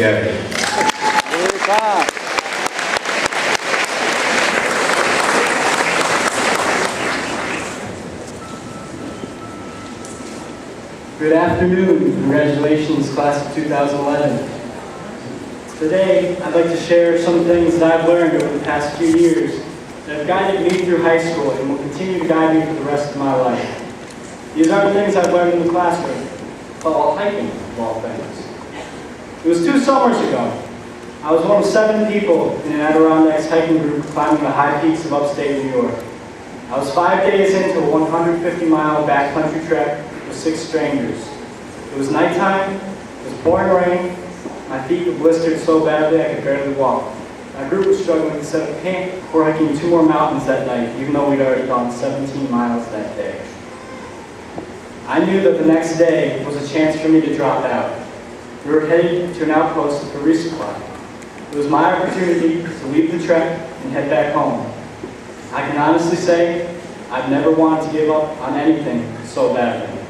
Gary. Good afternoon. Congratulations, class of 2011. Today, I'd like to share some things that I've learned over the past few years that have guided me through high school and will continue to guide me for the rest of my life. These aren't things I've learned in the classroom, but while hiking, of all things. It was 2 summers ago. I was one of 7 people in an Adirondacks hiking group climbing the high peaks of upstate New York. I was 5 days into a 150-mile backcountry trek with 6 strangers. It was nighttime, it was pouring rain, my feet were blistered so badly I could barely walk. My group was struggling to set up camp before hiking 2 more mountains that night, even though we'd already gone 17 miles that day. I knew that the next day was a chance for me to drop out. We were headed to an outpost for resupply. It was my opportunity to leave the trek and head back home. I can honestly say I've never wanted to give up on anything so badly.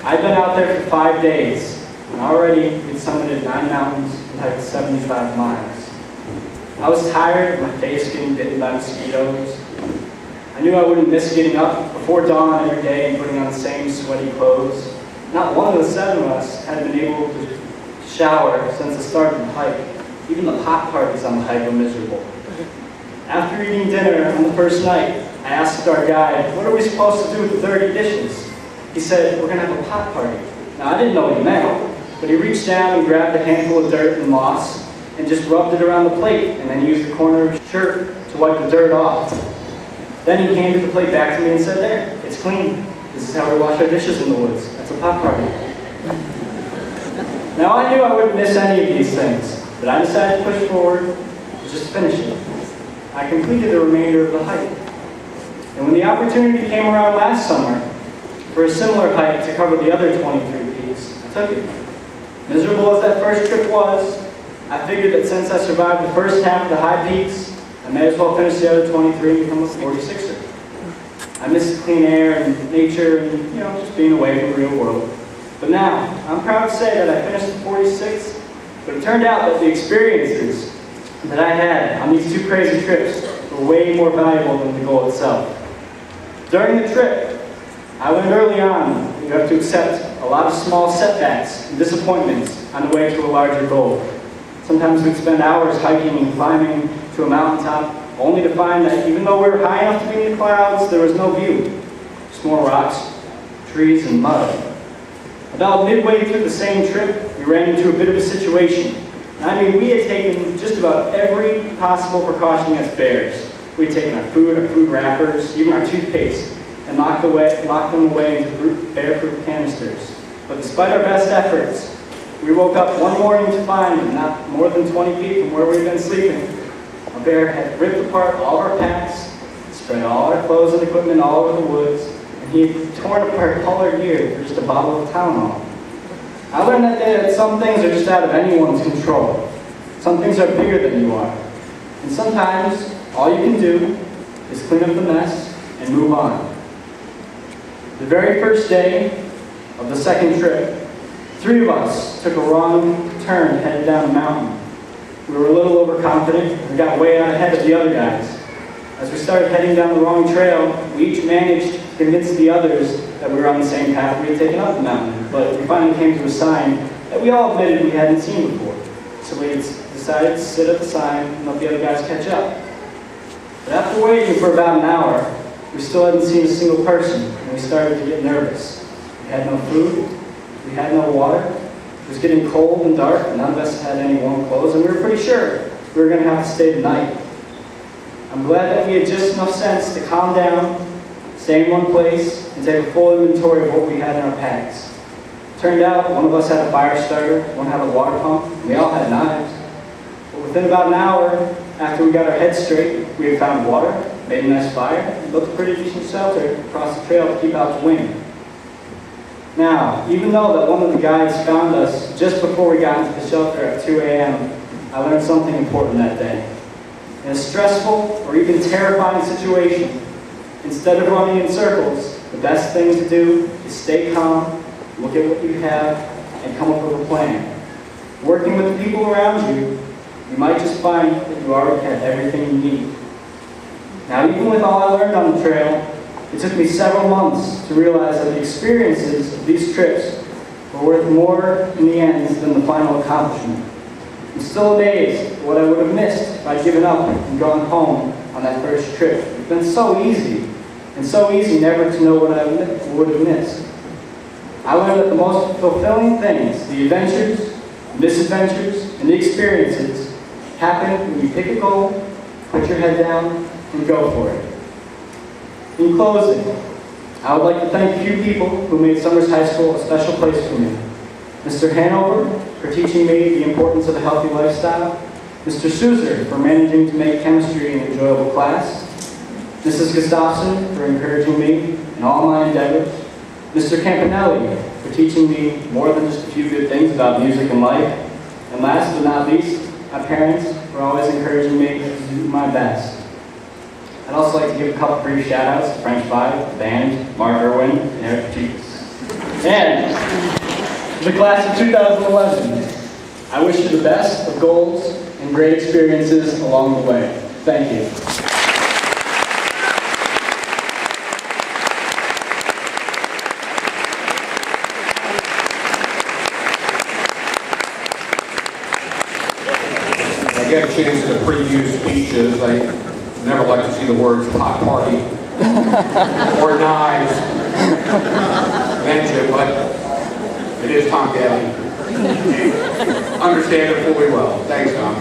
I'd been out there for 5 days, and already we'd summited 9 mountains and hiked 75 miles. I was tired, my face getting bitten by mosquitoes. I knew I wouldn't miss getting up before dawn every day and putting on the same sweaty clothes. Not one of the 7 of us had been able to shower since the start of the hike. Even the pot parties on the hike were miserable. After eating dinner on the first night, I asked our guide, what are we supposed to do with the dirty dishes? He said, we're going to have a pot party. Now, I didn't know what he meant, but he reached down and grabbed a handful of dirt and moss and just rubbed it around the plate, and then used the corner of his shirt to wipe the dirt off. Then he handed the plate back to me and said, there, it's clean. This is how we wash our dishes in the woods. That's a pot party. Now, I knew I wouldn't miss any of these things, but I decided to push forward and just finish it. I completed the remainder of the hike. And when the opportunity came around last summer for a similar hike to cover the other 23 peaks, I took it. Miserable as that first trip was, I figured that since I survived the first half of the high peaks, I may as well finish the other 23 and become a 46er. I miss the clean air and nature and, just being away from the real world. But now, I'm proud to say that I finished the 46th, but it turned out that the experiences that I had on these 2 crazy trips were way more valuable than the goal itself. During the trip, I learned early on that you have to accept a lot of small setbacks and disappointments on the way to a larger goal. Sometimes we'd spend hours hiking and climbing to a mountaintop, only to find that even though we were high enough to be in the clouds, there was no view. Just more rocks, trees, and mud. About midway through the same trip, we ran into a bit of a situation. We had taken just about every possible precaution against bears. We had taken our food wrappers, even our toothpaste, and locked them away into bear-proof canisters. But despite our best efforts, we woke up one morning to find that not more than 20 feet from where we'd been sleeping, a bear had ripped apart all of our packs, spread all our clothes and equipment all over the woods, and he had torn apart all our gear for just a bottle of Tylenol. I learned that day that some things are just out of anyone's control. Some things are bigger than you are. And sometimes, all you can do is clean up the mess and move on. The very first day of the second trip, 3 of us took a wrong turn headed down the mountain. We were a little overconfident and got way out ahead of the other guys. As we started heading down the wrong trail, we each managed to convince the others that we were on the same path we had taken up the mountain, but we finally came to a sign that we all admitted we hadn't seen before. So we decided to sit at the sign and let the other guys catch up. But after waiting for about an hour, we still hadn't seen a single person, and we started to get nervous. We had no food, we had no water, it was getting cold and dark, and none of us had any warm clothes, and we were pretty sure we were going to have to stay the night. I'm glad that we had just enough sense to calm down, stay in one place, and take a full inventory of what we had in our packs. Turned out one of us had a fire starter, one had a water pump, and we all had knives. But within about an hour, after we got our heads straight, we had found water, made a nice fire, and built a pretty decent shelter across the trail to keep out the wind. Now, even though that one of the guides found us just before we got into the shelter at 2 a.m., I learned something important that day. In a stressful or even terrifying situation, instead of running in circles, the best thing to do is stay calm, look at what you have, and come up with a plan. Working with the people around you, you might just find that you already have everything you need. Now, even with all I learned on the trail, it took me several months to realize that the experiences of these trips were worth more in the end than the final accomplishment. I'm still amazed at what I would have missed if I'd given up and gone home on that first trip. It's been so easy, and so easy never to know what I would have missed. I learned that the most fulfilling things, the adventures, misadventures, and the experiences, happen when you pick a goal, put your head down, and go for it. In closing, I would like to thank a few people who made Summers High School a special place for me. Mr. Hanover for teaching me the importance of a healthy lifestyle, Mr. Souser for managing to make chemistry an enjoyable class, Mrs. Gustafson for encouraging me in all my endeavors, Mr. Campanelli for teaching me more than just a few good things about music and life, and last but not least, my parents for always encouraging me to do my best. I'd also like to give a couple brief shout-outs to French Five, the band, Mark Irwin, and Eric Cheeks. And to the class of 2011, I wish you the best of goals and great experiences along the way. Thank you. I get a chance to preview speeches. I never like to see the words pot party or knives mentioned, but it is Tom Daly. Understand it fully well. Thanks, Tom.